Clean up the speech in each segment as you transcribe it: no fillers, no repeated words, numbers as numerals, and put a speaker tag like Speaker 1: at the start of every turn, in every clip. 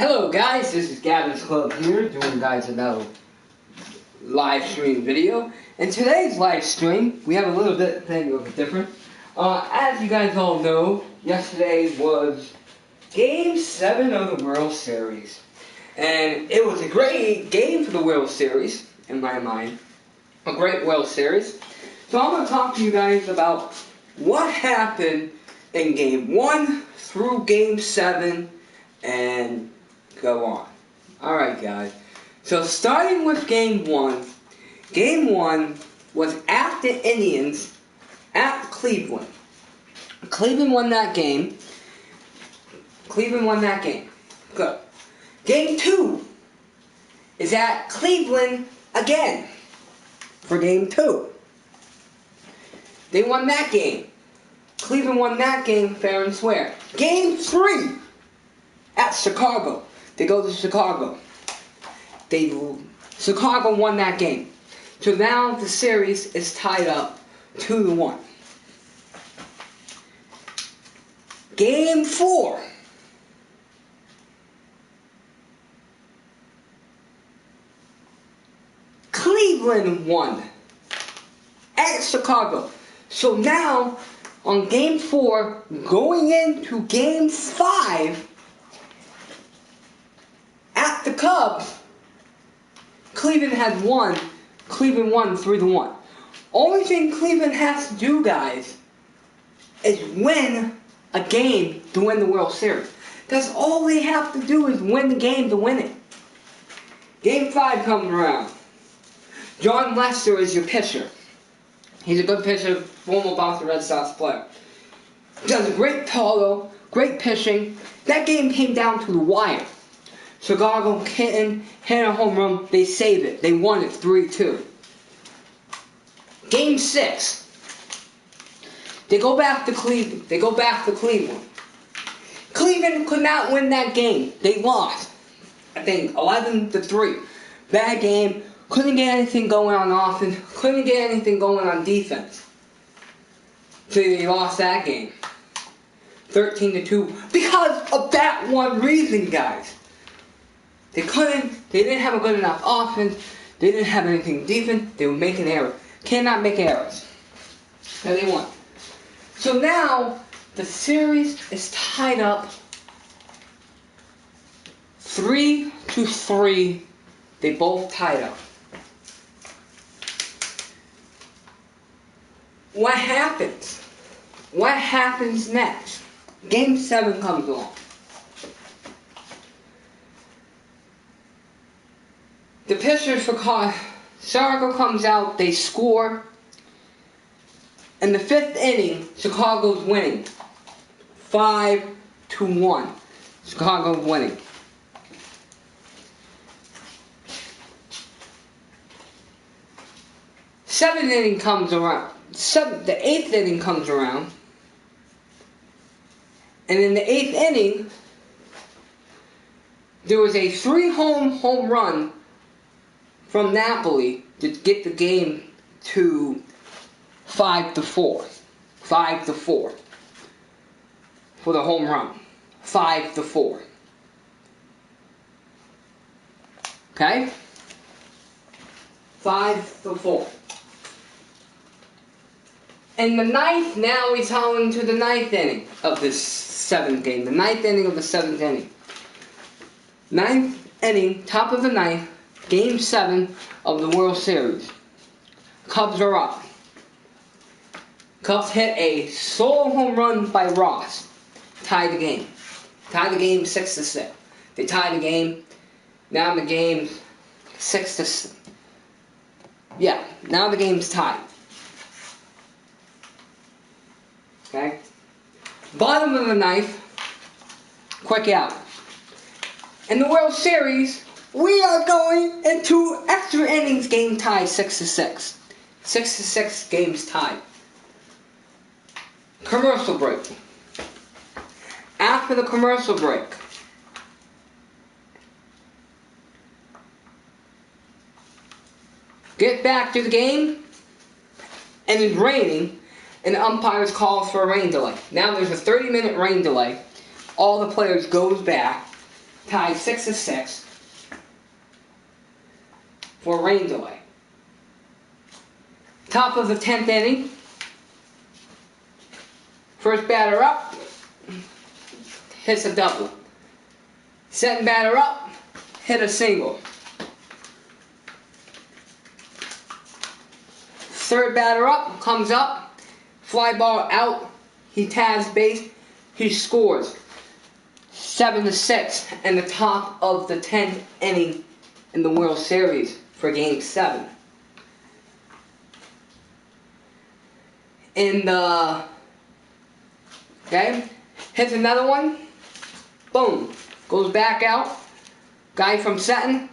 Speaker 1: Hello guys, this is GavinClub here, doing guys another live stream video. In today's live stream, we have a little bit thing of different. As you guys all know, yesterday was Game 7 of the World Series. And it was a great game for the World Series, in my mind. A great World Series. So I'm going to talk to you guys about what happened in Game 1 through Game 7 and go on. Alright guys, so starting with Game 1. Game 1 was at the Indians at Cleveland. Cleveland won that game. Good. Game 2 is at Cleveland again for Game 2. They won that game. Cleveland won that game fair and square. Game 3 at Chicago. They go to Chicago. Chicago won that game. So now the series is tied up 2-1. Game 4. Cleveland won at Chicago. So now on Game 4, going into Game 5, at the Cubs, Cleveland had won. Cleveland won 3-1. Only thing Cleveland has to do, guys, is win a game to win the World Series. That's all they have to do, is win the game to win it. Game 5 comes around. John Lester is your pitcher. He's a good pitcher, former Boston Red Sox player. Does a great total, great pitching. That game came down to the wire. Chicago hit a home run, they saved it. They won it 3-2. Game 6. They go back to Cleveland. Cleveland could not win that game. They lost. I think 11-3. Bad game. Couldn't get anything going on offense. Couldn't get anything going on defense. So they lost that game. 13-2. Because of that one reason, guys. They didn't have a good enough offense, they didn't have anything defense, they were making errors. Cannot make errors. And they won. So now, the series is tied up 3-3. They both tied up. What happens? What happens next? Game 7 comes along. The pitcher for Chicago comes out, they score. In the 5th inning, Chicago's winning. 5-1. Chicago's winning. Seventh inning comes around. The 8th inning comes around. And in the 8th inning, there was a 3-home run from Napoli to get the game to 5-4. 5-4 for the home run. 5-4. Okay? 5-4. In the 9th, now we turn into the 9th inning of this 7th game. The 9th inning of the 7th inning. 9th inning, top of the 9th. Game 7 of the World Series. Cubs are up. Cubs hit a solo home run by Ross. Tied the game. Tied the game 6-6. They tied the game. Now the game's 6-6. Yeah, now the game's tied. Okay? Bottom of the 9th. Quick out. In the World Series, we are going into extra innings, game tied 6-6. 6-6 games tied. Commercial break. After the commercial break, get back to the game, and it's raining, and the umpires call for a rain delay. Now there's a 30-minute rain delay. All the players goes back tied 6-6 for rain delay. Top of the 10th inning. First batter up, hits a double. Second batter up, hit a single. Third batter up, comes up, fly ball out, he tags base, he scores. 7-6 in the top of the 10th inning in the World Series for Game 7. Hits another one, boom, goes back out, guy from Seton,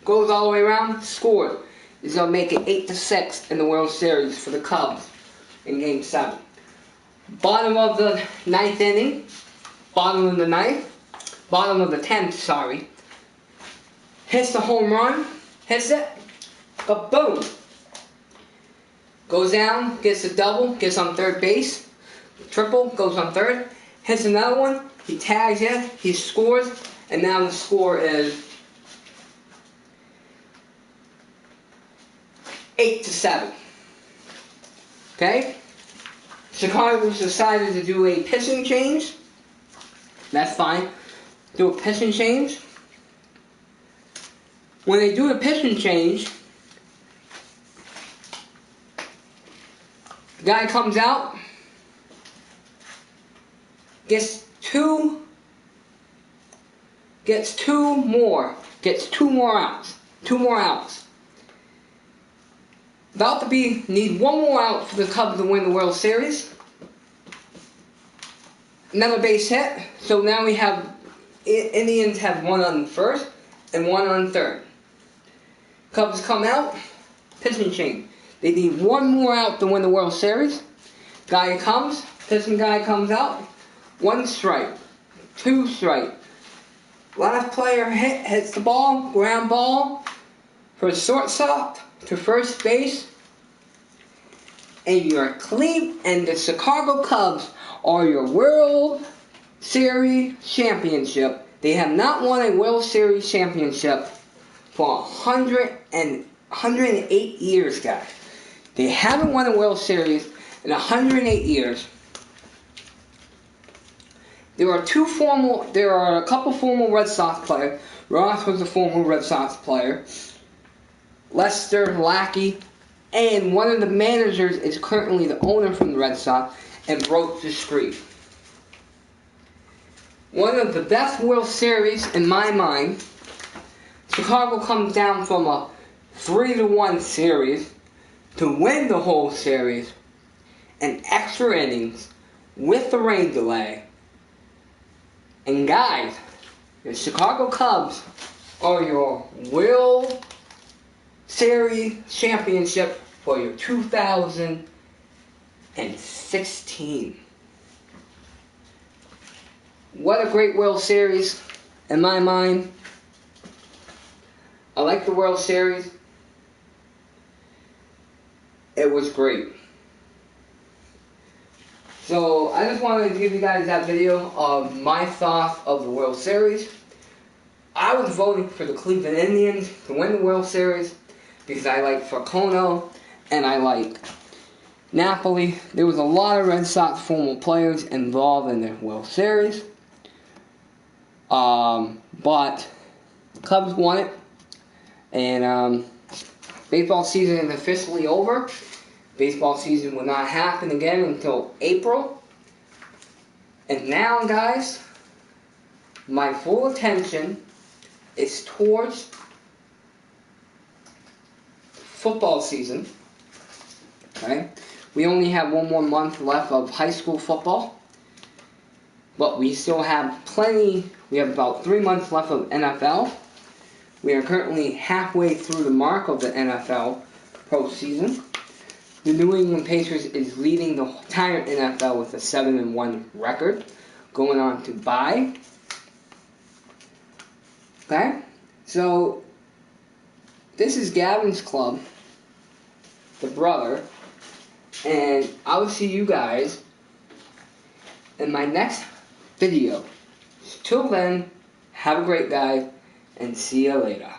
Speaker 1: goes all the way around, scores. He's going to make it 8-6 in the World Series for the Cubs in Game 7. Bottom of the 9th inning, bottom of the 10th, sorry. Hits the home run, hits it, but boom. Goes down, gets a double, gets on third base, triple, goes on third, hits another one, he tags it, he scores, and now the score is 8-7. Okay? Chicago's decided to do a pitching change. That's fine. Do a pitching change. When they do a pitching change, the guy comes out, gets two more outs. Need one more out for the Cubs to win the World Series. Another base hit. So now we have Indians have one on first and one on third. Cubs come out, pitching change. They need one more out to win the World Series. Pitching guy comes out, 1 strike, 2 strike. Last player hits the ball, ground ball for shortstop to first base. And the Chicago Cubs are your World Series championship. They have not won a World Series championship for 108 years, guys. They haven't won a World Series in 108 years. There are a couple former Red Sox players. Ross was a former Red Sox player. Lester Lackey, and one of the managers is currently the owner from the Red Sox and broke the streak. One of the best World Series in my mind. Chicago comes down from a 3-1 series to win the whole series in extra innings with the rain delay. And guys, the Chicago Cubs are your World Series championship for your 2016. What a great World Series in my mind. I like the World Series. It was great. So I just wanted to give you guys that video of my thoughts of the World Series. I was voting for the Cleveland Indians to win the World Series because I like Falcone and I like Napoli. There was a lot of Red Sox former players involved in the World Series. But Cubs won it. And baseball season is officially over. Baseball season will not happen again until April. And now, guys, my full attention is towards football season. Okay? We only have one more month left of high school football. But we still have plenty. We have about 3 months left of NFL. We are currently halfway through the mark of the NFL postseason. The New England Patriots is leading the entire NFL with a 7-1 record, going on to bye. Okay? So, this is Gavin's Club, the brother, and I will see you guys in my next video. Till then, Have a great guy, and see you later.